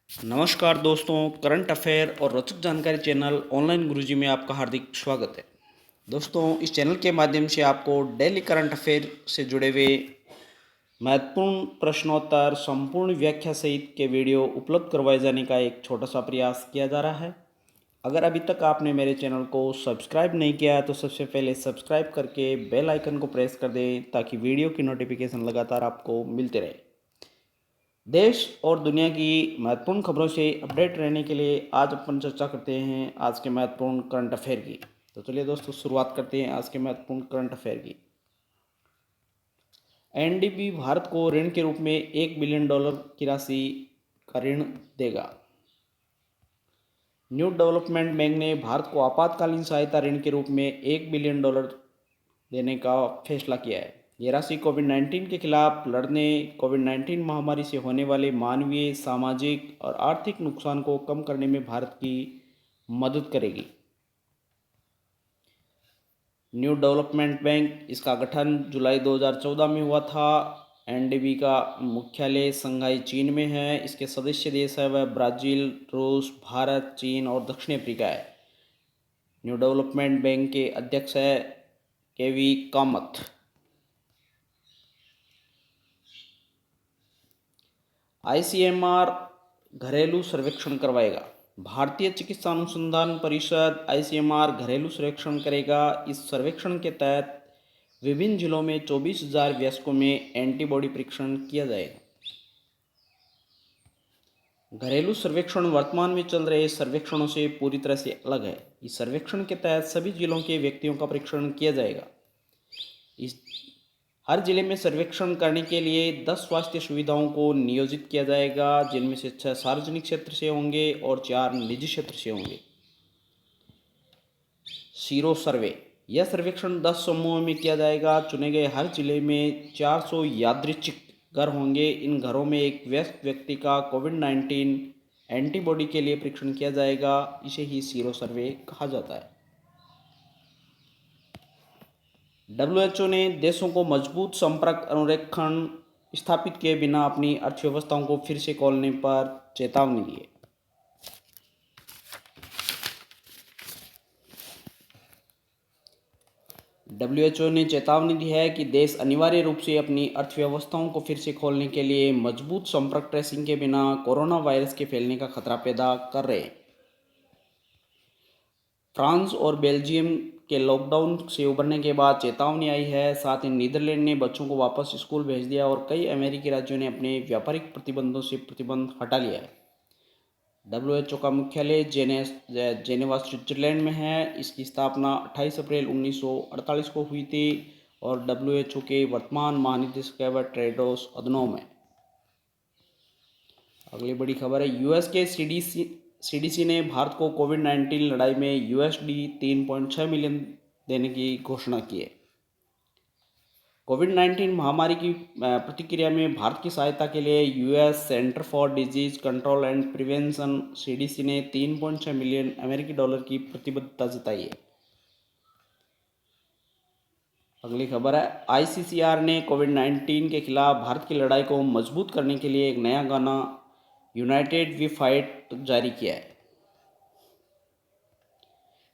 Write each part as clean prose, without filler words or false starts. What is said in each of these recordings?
नमस्कार दोस्तों, current affair और रोचक जानकारी चैनल ऑनलाइन गुरुजी में आपका हार्दिक स्वागत है। दोस्तों, इस चैनल के माध्यम से आपको डेली करंट अफेयर से जुड़े हुए महत्वपूर्ण प्रश्नोत्तर संपूर्ण व्याख्या सहित के वीडियो उपलब्ध करवाए जाने का एक छोटा सा प्रयास किया जा रहा है। अगर अभी तक आपने मेरे चैनल को सब्सक्राइब नहीं किया है तो सबसे पहले सब्सक्राइब करके बेल आइकन को प्रेस कर दें ताकि वीडियो की नोटिफिकेशन लगातार आपको मिलते रहे। देश और दुनिया की महत्वपूर्ण खबरों से अपडेट रहने के लिए आज अपन चर्चा करते हैं आज के महत्वपूर्ण करंट अफेयर की। तो चलिए दोस्तों, शुरुआत करते हैं आज के महत्वपूर्ण करंट अफेयर की। एनडीबी भारत को ऋण के रूप में $1 बिलियन की राशि का ऋण देगा। न्यू डेवलपमेंट बैंक ने भारत को आपातकालीन सहायता ऋण के रूप में $1 बिलियन देने का फैसला किया है। ये राशि कोविड-19 के खिलाफ लड़ने, कोविड-19 महामारी से होने वाले मानवीय, सामाजिक और आर्थिक नुकसान को कम करने में भारत की मदद करेगी। न्यू डेवलपमेंट बैंक, इसका गठन जुलाई 2014 में हुआ था। एनडीबी का मुख्यालय शंघाई चीन में है। इसके सदस्य देश है वह ब्राज़ील, रूस, भारत, चीन और दक्षिण अफ्रीका है। न्यू डेवलपमेंट बैंक के अध्यक्ष है केवी कामत। आईसीएमआर घरेलू सर्वेक्षण करवाएगा। भारतीय चिकित्सा अनुसंधान परिषद आईसीएमआर घरेलू सर्वेक्षण करेगा। इस सर्वेक्षण के तहत विभिन्न जिलों में 24,000 वयस्कों में एंटीबॉडी परीक्षण किया जाएगा। घरेलू सर्वेक्षण वर्तमान में चल रहे सर्वेक्षणों से पूरी तरह से अलग है। इस सर्वेक्षण के तहत सभी जिलों के व्यक्तियों का परीक्षण किया जाएगा। इस हर जिले में सर्वेक्षण करने के लिए 10 स्वास्थ्य सुविधाओं को नियोजित किया जाएगा, जिनमें से 6 सार्वजनिक क्षेत्र से होंगे और 4 निजी क्षेत्र से होंगे। सीरो सर्वे, यह सर्वेक्षण 10 समूहों में किया जाएगा। चुने गए हर जिले में 400 यादृच्छिक घर होंगे। इन घरों में एक व्यस्त व्यक्ति का कोविड-19 एंटीबॉडी के लिए परीक्षण किया जाएगा। इसे ही सीरो सर्वे कहा जाता है। डब्ल्यूएचओ ने देशों को मजबूत संपर्क अनुरेखण स्थापित किए बिना अपनी अर्थव्यवस्थाओं को फिर से खोलने पर चेतावनी दी है। डब्ल्यूएचओ ने चेतावनी दी है कि देश अनिवार्य रूप से अपनी अर्थव्यवस्थाओं को फिर से खोलने के लिए मजबूत संपर्क ट्रेसिंग के बिना कोरोना वायरस के फैलने का खतरा पैदा कर रहे हैं। फ्रांस और बेल्जियम के लॉकडाउन से उबरने के बाद चेतावनी आई है। साथ ही नीदरलैंड ने बच्चों को वापस स्कूल भेज दिया और कई अमेरिकी राज्यों ने अपने व्यापारिक प्रतिबंधों से प्रतिबंध हटा लिया है। डब्ल्यूएचओ का मुख्यालय जेनेवा स्विट्जरलैंड में है। इसकी स्थापना 28 अप्रैल 1948 को हुई थी और डब्ल्यूएचओ के वर्तमान महानिदेशक है वह टेड्रोस अधनोम है। अगली बड़ी खबर है, यूएस के सीडीसी ने भारत को कोविड-19 लड़ाई में $3.6 मिलियन देने की घोषणा की है। कोविड-19 महामारी की प्रतिक्रिया में भारत की सहायता के लिए US centre for disease control and prevention CDC ने $3.6 मिलियन अमेरिकी डॉलर की प्रतिबद्धता जताई है। अगली खबर है, आईसीसीआर ने कोविड-19 के खिलाफ भारत की लड़ाई को मजबूत करने के लिए एक नया गाना यूनाइटेड वी फाइट जारी किया है।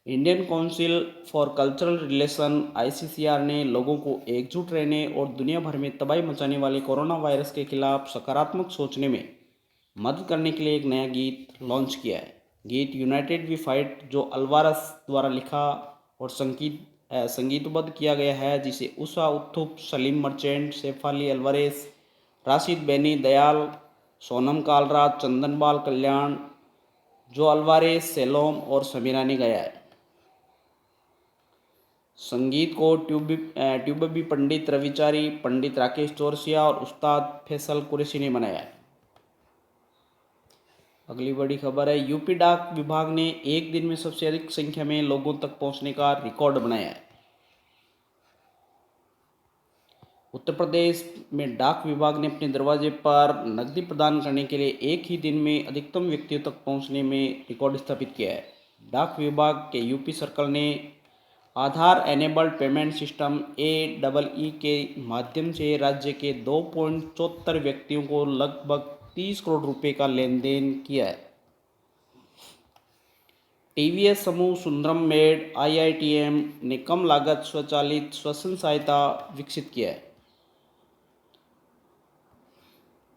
Indian council for cultural relation ICCR ने लोगों को एकजुट रहने और दुनिया भर में तबाही मचाने वाले कोरोना वायरस के खिलाफ सकारात्मक सोचने में मदद करने के लिए एक नया गीत लॉन्च किया है। गीत यूनाइटेड वी फाइट, जो अल्वारस द्वारा लिखा और संगीतबद्ध किया गया है, जिसे उषा उत्थुप, सलीम मर्चेंट, सैफ अली अल्वारेस, राशिद बेनी दयाल, सोनम कालरा, चंदनबाल कल्याण, जो अल्वारेस, सेलोम और समीरा ने गाया है। संगीत को ट्यूबी पंडित रविचारी, पंडित राकेश चौरसिया और उस्ताद फैसल कुरैशी ने बनाया है। अगली बड़ी खबर है, यूपी डाक विभाग ने एक दिन में सबसे अधिक संख्या में लोगों तक पहुंचने का रिकॉर्ड बनाया है। उत्तर प्रदेश में डाक विभाग ने अपने दरवाजे पर नकदी प्रदान करने के लिए एक ही दिन में अधिकतम व्यक्तियों तक पहुंचने में रिकॉर्ड स्थापित किया है। डाक विभाग के यूपी सर्कल ने आधार एनेबल्ड पेमेंट सिस्टम AEE के माध्यम से राज्य के 2.74 व्यक्तियों को लगभग 30 करोड़ रुपए का लेन देन किया है। टीवीएस समूह सुंदरम मेड IITM ने कम लागत स्वचालित श्वसन सहायता विकसित किया है।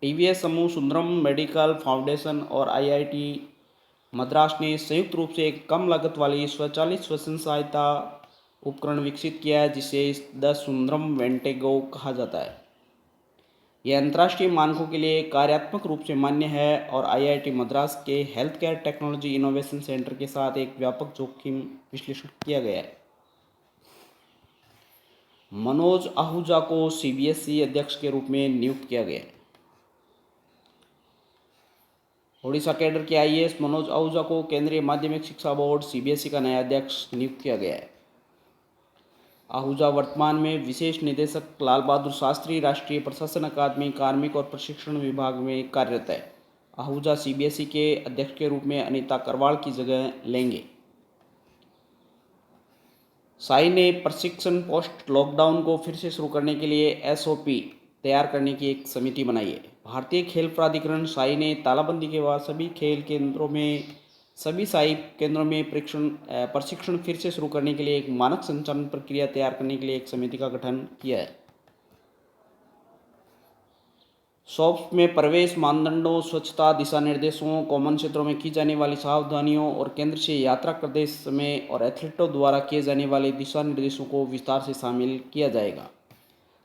टीवीएस समूह सुंदरम मेडिकल फाउंडेशन और IIT मद्रास ने संयुक्त रूप से एक कम लागत वाली स्वचालित श्वसन सहायता उपकरण विकसित किया है, जिसे द सुंदरम वेंटेगो कहा जाता है। यह अंतर्राष्ट्रीय मानकों के लिए कार्यात्मक रूप से मान्य है और IIT मद्रास के health care technology innovation centre के साथ एक व्यापक जोखिम विश्लेषण किया गया है। मनोज आहूजा को CBSE अध्यक्ष के रूप में नियुक्त किया गया है। ओडिशा कैडर के IAS मनोज आहूजा को केंद्रीय माध्यमिक शिक्षा बोर्ड CBSE का नया अध्यक्ष नियुक्त किया गया है। आहूजा वर्तमान में विशेष निदेशक लाल बहादुर शास्त्री राष्ट्रीय प्रशासन अकादमी कार्मिक और प्रशिक्षण विभाग में कार्यरत है। आहूजा CBSE के अध्यक्ष के रूप में अनीता करवाड़ की जगह लेंगे। साई ने प्रशिक्षण पोस्ट लॉकडाउन को फिर से शुरू करने के लिए SOP तैयार करने की एक समिति बनाई है। भारतीय खेल प्राधिकरण साई ने तालाबंदी के बाद सभी साई केंद्रों में प्रशिक्षण फिर से शुरू करने के लिए एक मानक संचालन प्रक्रिया तैयार करने के लिए एक समिति का गठन किया है। शॉप्स में प्रवेश मानदंडों, स्वच्छता दिशा निर्देशों, कॉमन क्षेत्रों में की जाने वाली सावधानियों और केंद्र से यात्रा करते समय और एथलीटों द्वारा किए जाने वाले दिशा निर्देशों को विस्तार से शामिल किया जाएगा।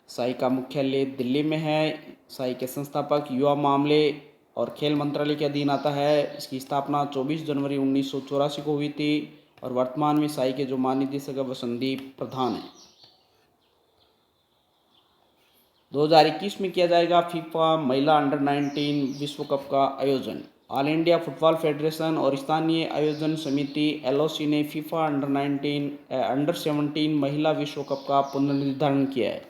साई का मुख्यालय दिल्ली में है। साई के संस्थापक युवा मामले और खेल मंत्रालय के अधीन आता है। इसकी स्थापना 24 जनवरी 1984 को हुई थी और वर्तमान में साई के जो महानिदेशक है वह संदीप प्रधान है। 2021 में किया जाएगा फीफा महिला अंडर-19 विश्व कप का आयोजन। ऑल इंडिया फुटबॉल फेडरेशन और स्थानीय आयोजन समिति LOC ने फीफा अंडर-17 महिला विश्व कप का पुनर्निर्धारण किया है।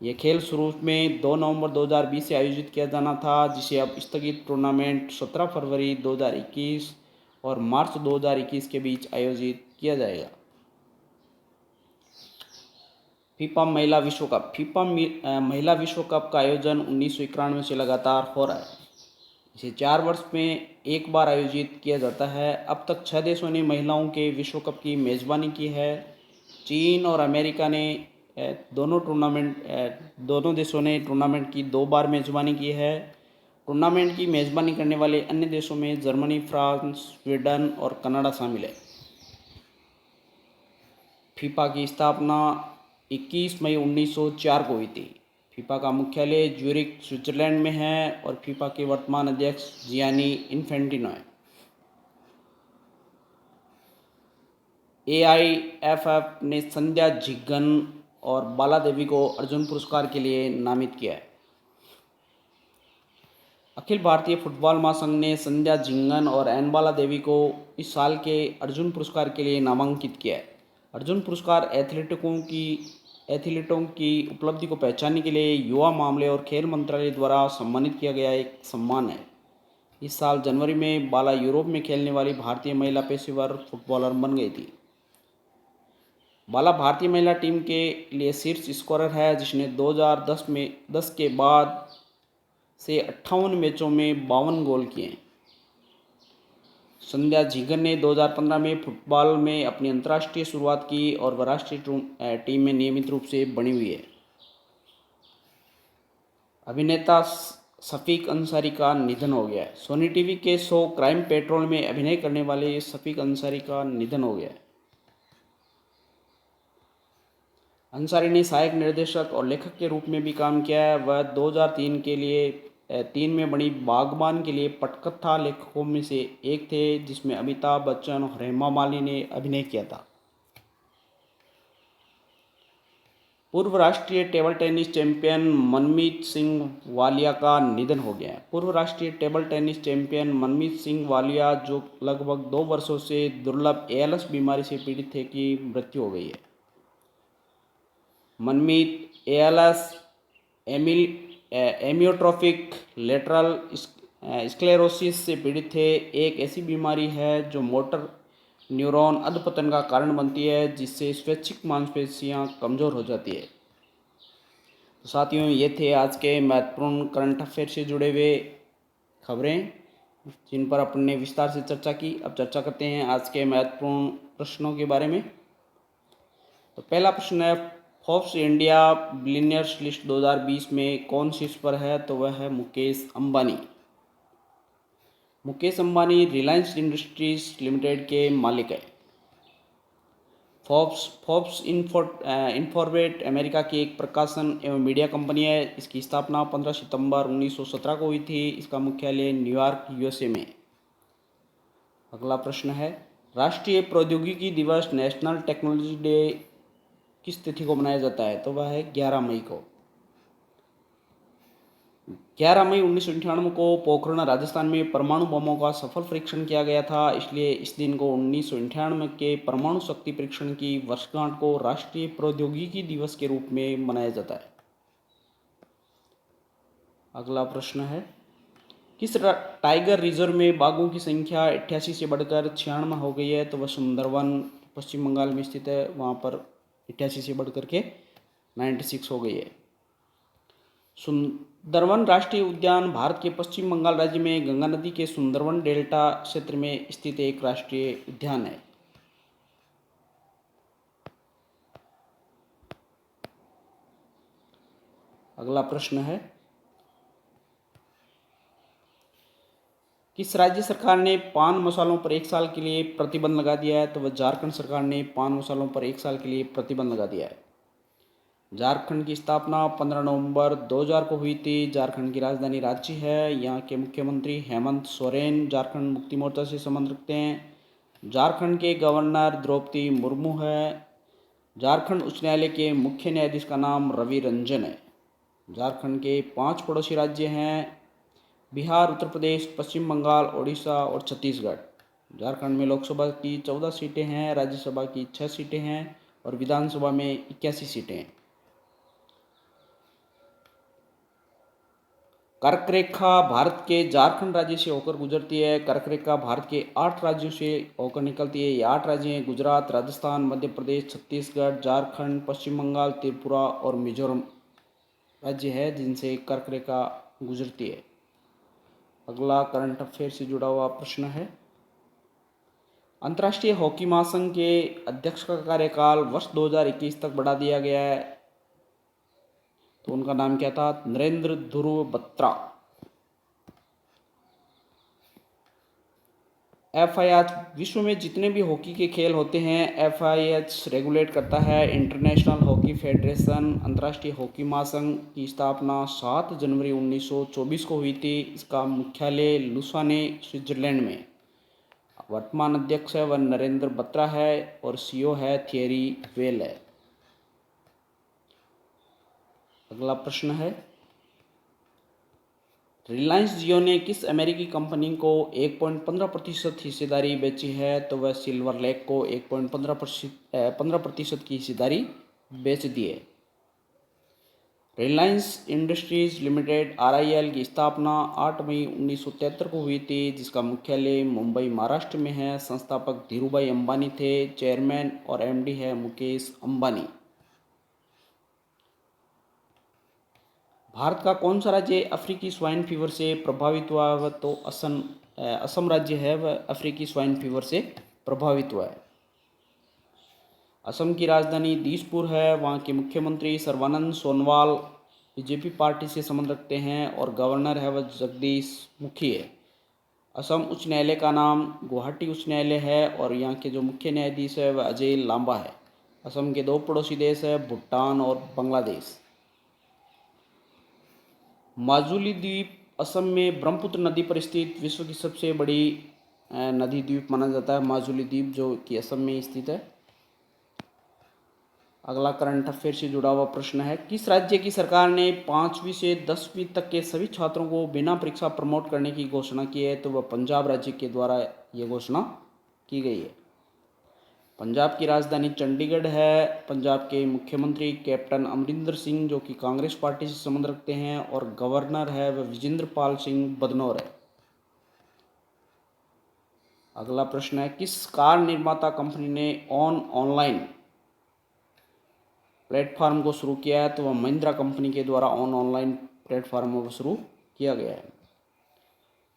यह खेल शुरू में 2 नवंबर 2020 से आयोजित किया जाना था, जिसे अब स्थगित टूर्नामेंट 17 फरवरी 2021 और मार्च 2021 के बीच आयोजित किया जाएगा। फीफा महिला विश्व कप। फीफा महिला विश्व कप का आयोजन 1991 से लगातार हो रहा है। इसे 4 वर्ष में एक बार आयोजित किया जाता है। अब तक 6 देशों ने महिलाओं के विश्व कप की मेज़बानी की है। चीन और अमेरिका ने दोनों देशों ने टूर्नामेंट की 2 बार मेज़बानी की है। टूर्नामेंट की मेज़बानी करने वाले अन्य देशों में जर्मनी, फ्रांस, स्वीडन और कनाडा शामिल है। फीफा की स्थापना 21 मई 1904 को हुई थी। फीफा का मुख्यालय ज्यूरिख, स्विट्जरलैंड में है और फीफा के वर्तमान अध्यक्ष जियानी इन्फेंटिनो है। AIFF ने संध्या झिंगन और बाला देवी को अर्जुन पुरस्कार के लिए नामित किया है। अखिल भारतीय फुटबॉल महासंघ ने संध्या झिंगन और एन बाला देवी को इस साल के अर्जुन पुरस्कार के लिए नामांकित किया है। अर्जुन पुरस्कार एथलीटों की उपलब्धि को पहचानने के लिए युवा मामले और खेल मंत्रालय द्वारा सम्मानित किया गया एक सम्मान है। इस साल जनवरी में बाला यूरोप में खेलने वाली भारतीय महिला पेशेवर फुटबॉलर बन गई थी। बाला भारतीय महिला टीम के लिए शीर्ष स्कोरर है, जिसने 2010 के बाद से 58 मैचों में 52 गोल किए। संध्या झिंगन ने 2015 में फुटबॉल में अपनी अंतर्राष्ट्रीय शुरुआत की और वह राष्ट्रीय टीम में नियमित रूप से बनी हुई है। अभिनेता शफीक अंसारी का निधन हो गया है। सोनी टीवी के शो क्राइम पेट्रोल में अभिनय करने वाले शफीक अंसारी का निधन हो गया है। अंसारी ने सहायक निर्देशक और लेखक के रूप में भी काम किया है। वह 2003 में बनी बागबान के लिए पटकथा लेखकों में से एक थे, जिसमें अमिताभ बच्चन और हेमा मालिनी ने अभिनय किया था। पूर्व राष्ट्रीय टेबल टेनिस चैंपियन मनमीत सिंह वालिया का निधन हो गया है। पूर्व राष्ट्रीय टेबल टेनिस चैंपियन मनमीत सिंह वालिया, जो लगभग 2 वर्षों से दुर्लभ ALS बीमारी से पीड़ित थे, की मृत्यु हो गई है। मनमीत ALS एमियोट्रोफिक लेटरल स्क्लेरोसिस से पीड़ित थे। एक ऐसी बीमारी है जो मोटर न्यूरॉन अधपतन का कारण बनती है, जिससे स्वैच्छिक मांसपेशियां कमज़ोर हो जाती है। तो साथियों, ये थे आज के महत्वपूर्ण करंट अफेयर से जुड़े हुए खबरें जिन पर अपन ने विस्तार से चर्चा की। अब चर्चा करते हैं आज के महत्वपूर्ण प्रश्नों के बारे में। तो पहला प्रश्न है, फोर्ब्स इंडिया बिलियनियर्स लिस्ट 2020 में कौन शीर्ष पर है? तो वह है मुकेश अंबानी। मुकेश अंबानी रिलायंस इंडस्ट्रीज लिमिटेड के मालिक है। फोर्ब्स इन्फॉर्मेट अमेरिका की एक प्रकाशन एवं मीडिया कंपनी है। इसकी स्थापना 15 सितंबर 1917 को हुई थी। इसका मुख्यालय न्यूयॉर्क यूएसए में। अगला प्रश्न है, राष्ट्रीय प्रौद्योगिकी दिवस नेशनल टेक्नोलॉजी डे किस तिथि को मनाया जाता है? तो वह है 11 मई को। 11 मई 1998 को पोखरण राजस्थान में परमाणु बमों का सफल परीक्षण किया गया था। इसलिए इस दिन को 1998 के परमाणु शक्ति परीक्षण की वर्षगांठ को राष्ट्रीय प्रौद्योगिकी दिवस के रूप में मनाया जाता है। अगला प्रश्न है, किस टाइगर रिजर्व में बाघों की संख्या 88 से बढ़कर 96 हो गई है? तो वह सुंदरवन पश्चिम बंगाल में स्थित है। वहाँ पर 88 से बढ़कर के 96 हो गई है। सुंदरवन राष्ट्रीय उद्यान भारत के पश्चिम बंगाल राज्य में गंगा नदी के सुंदरवन डेल्टा क्षेत्र में स्थित एक राष्ट्रीय उद्यान है। अगला प्रश्न है, किस राज्य सरकार ने पान मसालों पर 1 साल के लिए प्रतिबंध लगा दिया है? तो वह झारखंड सरकार ने पान मसालों पर 1 साल के लिए प्रतिबंध लगा दिया है। झारखंड की स्थापना 15 नवंबर 2000 को हुई थी। झारखंड की राजधानी रांची है। यहाँ के मुख्यमंत्री हेमंत सोरेन झारखंड मुक्ति मोर्चा से संबंध रखते हैं। झारखंड के गवर्नर द्रौपदी मुर्मू है। झारखंड उच्च न्यायालय के मुख्य न्यायाधीश का नाम रवि रंजन है। झारखंड के 5 पड़ोसी राज्य हैं, बिहार, उत्तर प्रदेश, पश्चिम बंगाल, ओडिशा और छत्तीसगढ़। झारखंड में लोकसभा की 14 सीटें हैं, राज्यसभा की 6 सीटें हैं और विधानसभा में 81 सीटें हैं। कर्क रेखा भारत के झारखंड राज्य से होकर गुजरती है। कर्क रेखा भारत के 8 राज्यों से होकर निकलती है। ये 8 राज्य हैं, गुजरात, राजस्थान, मध्य प्रदेश, छत्तीसगढ़, झारखंड, पश्चिम बंगाल, त्रिपुरा और मिजोरम राज्य है जिनसे कर्क रेखा गुजरती है। अगला करंट अफेयर से जुड़ा हुआ प्रश्न है, अंतर्राष्ट्रीय हॉकी महासंघ के अध्यक्ष का कार्यकाल वर्ष 2021 तक बढ़ा दिया गया है। तो उनका नाम क्या था? नरेंद्र ध्रुव बत्रा। FIH विश्व में जितने भी हॉकी के खेल होते हैं FIH रेगुलेट करता है। इंटरनेशनल हॉकी फेडरेशन अंतर्राष्ट्रीय हॉकी महासंघ की स्थापना 7 जनवरी 1924 को हुई थी। इसका मुख्यालय लुसाने स्विट्जरलैंड में। वर्तमान अध्यक्ष है वह नरेंद्र बत्रा है और CEO है थियरी वेल है। अगला प्रश्न है, रिलायंस जियो ने किस अमेरिकी कंपनी को 1.15% हिस्सेदारी बेची है? तो वह सिल्वर लेक को 1.15% की हिस्सेदारी बेच दी है। रिलायंस इंडस्ट्रीज लिमिटेड RIL की स्थापना 8 मई 1973 को हुई थी, जिसका मुख्यालय मुंबई महाराष्ट्र में है। संस्थापक धीरूभाई अंबानी थे। चेयरमैन और MD है मुकेश अंबानी। भारत का कौन सा राज्य अफ्रीकी स्वाइन फीवर से प्रभावित हुआ? वह तो असम राज्य है, वह अफ्रीकी स्वाइन फीवर से प्रभावित हुआ है। असम की राजधानी दिसपुर है। वहाँ के मुख्यमंत्री सर्बानंद सोनोवाल BJP पार्टी से संबंध रखते हैं और गवर्नर है वह जगदीश मुखी है। असम उच्च न्यायालय का नाम गुवाहाटी उच्च न्यायालय है और यहाँ के जो मुख्य न्यायाधीश है वह अजय लांबा है। असम के 2 पड़ोसी देश है भूटान और बांग्लादेश। माजुली द्वीप असम में ब्रह्मपुत्र नदी पर स्थित विश्व की सबसे बड़ी नदी द्वीप माना जाता है। माजुली द्वीप जो कि असम में स्थित है। अगला करंट अफेयर से जुड़ा हुआ प्रश्न है, किस राज्य की सरकार ने 5वीं से 10वीं तक के सभी छात्रों को बिना परीक्षा प्रमोट करने की घोषणा की है? तो वह पंजाब राज्य के द्वारा ये घोषणा की गई है। पंजाब की राजधानी चंडीगढ़ है। पंजाब के मुख्यमंत्री कैप्टन अमरिंदर सिंह जो कि कांग्रेस पार्टी से संबंध रखते हैं और गवर्नर है वह विजेंद्र पाल सिंह बदनौर है। अगला प्रश्न है, किस कार निर्माता कंपनी ने ऑनलाइन प्लेटफॉर्म को शुरू किया है? तो वह महिंद्रा कंपनी के द्वारा ऑनलाइन प्लेटफॉर्म को शुरू किया गया है।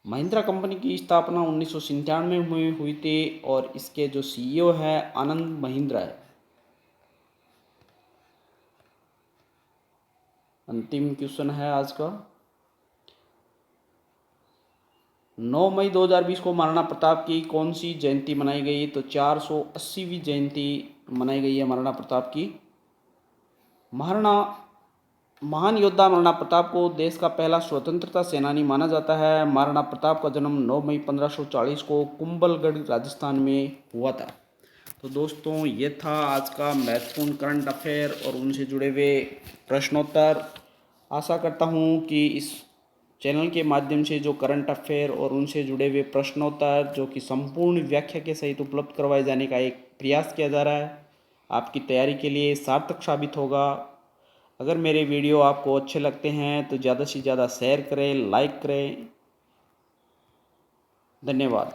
महिंद्रा कंपनी की स्थापना 1997 में हुई थी और इसके जो सीईओ है आनंद महिंद्रा है। अंतिम क्वेश्चन है आज का। 9 मई 2020 को महाराणा प्रताप की कौन सी जयंती मनाई गई? तो 480वीं जयंती मनाई गई है महाराणा प्रताप की। महान योद्धा महाराणा प्रताप को देश का पहला स्वतंत्रता सेनानी माना जाता है। महाराणा प्रताप का जन्म 9 मई 1540 को कुंभलगढ़ राजस्थान में हुआ था। तो दोस्तों ये था आज का महत्वपूर्ण करंट अफेयर और उनसे जुड़े हुए प्रश्नोत्तर। आशा करता हूँ कि इस चैनल के माध्यम से जो करंट अफेयर और उनसे जुड़े हुए प्रश्नोत्तर जो कि संपूर्ण व्याख्या के सहित उपलब्ध करवाए जाने का एक प्रयास किया जा रहा है, आपकी तैयारी के लिए सार्थक साबित होगा। अगर मेरे वीडियो आपको अच्छे लगते हैं तो ज़्यादा से ज़्यादा शेयर करें, लाइक करें। धन्यवाद।